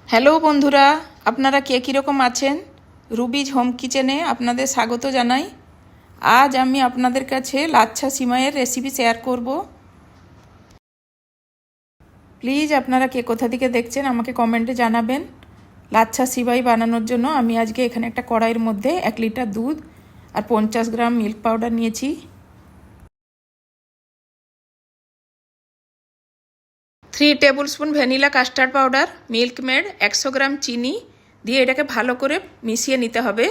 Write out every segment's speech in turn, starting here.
Hello বন্ধুরা, আপনারা কে কীরকম আছেন? রুবিজ হোম কিচেনে আপনাদের স্বাগত জানাই। আজ আমি আপনাদের কাছে লাচ্ছা সিমাইয়ের রেসিপি শেয়ার করব। প্লিজ আপনারা কে কোথা থেকে দেখছেন আমাকে কমেন্টে জানাবেন। লাচ্ছা সিমাই বানানোর জন্য আমি আজকে এখানে একটা কড়াইয়ের মধ্যে 1 লিটার দুধ আর 50 গ্রাম মিল্ক পাউডার নিয়েছি। 3 table spoon vanilla custard powder, milk made, 100 গ্রাম চিনি দিয়ে এটাকে ভালো করে মিশিয়ে নিতে হবে।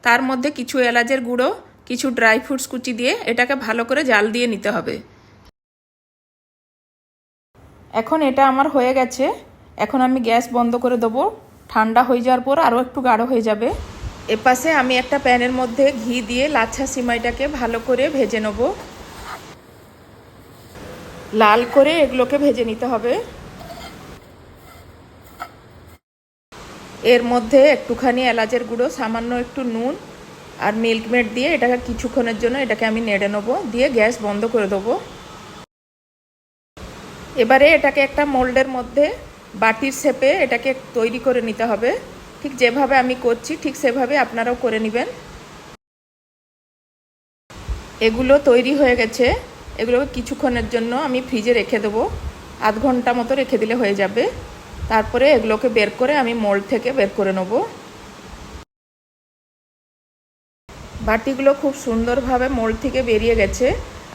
তার মধ্যে কিছু এলাচের গুঁড়ো, কিছু ড্রাই ফ্রুটস কুচি দিয়ে এটাকে ভালো করে জাল দিয়ে নিতে হবে। এখন এটা আমার হয়ে গেছে। এখন আমি গ্যাস বন্ধ করে দেবো। ঠান্ডা হয়ে যাওয়ার পর আরও একটু গাঢ় হয়ে যাবে। এপাশে আমি একটা প্যানের মধ্যে ঘি দিয়ে লাচ্ছা সিমাইটাকে ভালো করে ভেজে নেব। লাল করে এগুলোকে ভেজে নিতে হবে। এর মধ্যে একটুখানি এলাচের গুঁড়ো, সামান্য একটু নুন আর মিল্ক মেড দিয়ে এটাকে কিছুক্ষণের জন্য এটাকে আমি নেড়ে নেবো, দিয়ে গ্যাস বন্ধ করে দেবো। এবারে এটাকে একটা মোল্ডের মধ্যে বাটির শেপে এটাকে তৈরি করে নিতে হবে। ঠিক যেভাবে আমি করছি ঠিক সেভাবে আপনারাও করে নেবেন। এগুলো তৈরি হয়ে গেছে। এগুলোকে কিছুক্ষণের জন্য আমি ফ্রিজে রেখে দেবো। আধ ঘন্টা মতো রেখে দিলে হয়ে যাবে। তারপরে এগুলোকে বের করে আমি মোল্ড থেকে বের করে নেব। বাটিগুলো খুব সুন্দরভাবে মোল্ড থেকে বেরিয়ে গেছে,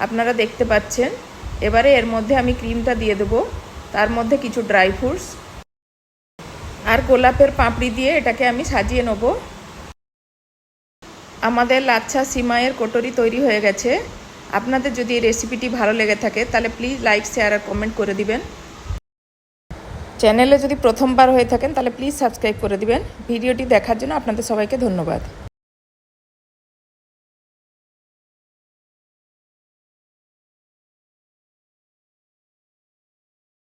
আপনারা দেখতে পাচ্ছেন। এবারে এর মধ্যে আমি ক্রিমটা দিয়ে দেবো। তার মধ্যে কিছু ড্রাই ফ্রুটস আর গোলাপের পাপড়ি দিয়ে এটাকে আমি সাজিয়ে নেব। আমাদের লাচ্ছা সিমাইয়ের কটরি তৈরি হয়ে গেছে। আপনাদের যদি এই রেসিপিটি ভালো লেগে থাকে তাহলে প্লিজ লাইক, শেয়ার আর কমেন্ট করে দিবেন। চ্যানেলে যদি প্রথমবার হয়ে থাকেন তাহলে প্লিজ সাবস্ক্রাইব করে দিবেন। ভিডিওটি দেখার জন্য আপনাদের সবাইকে ধন্যবাদ।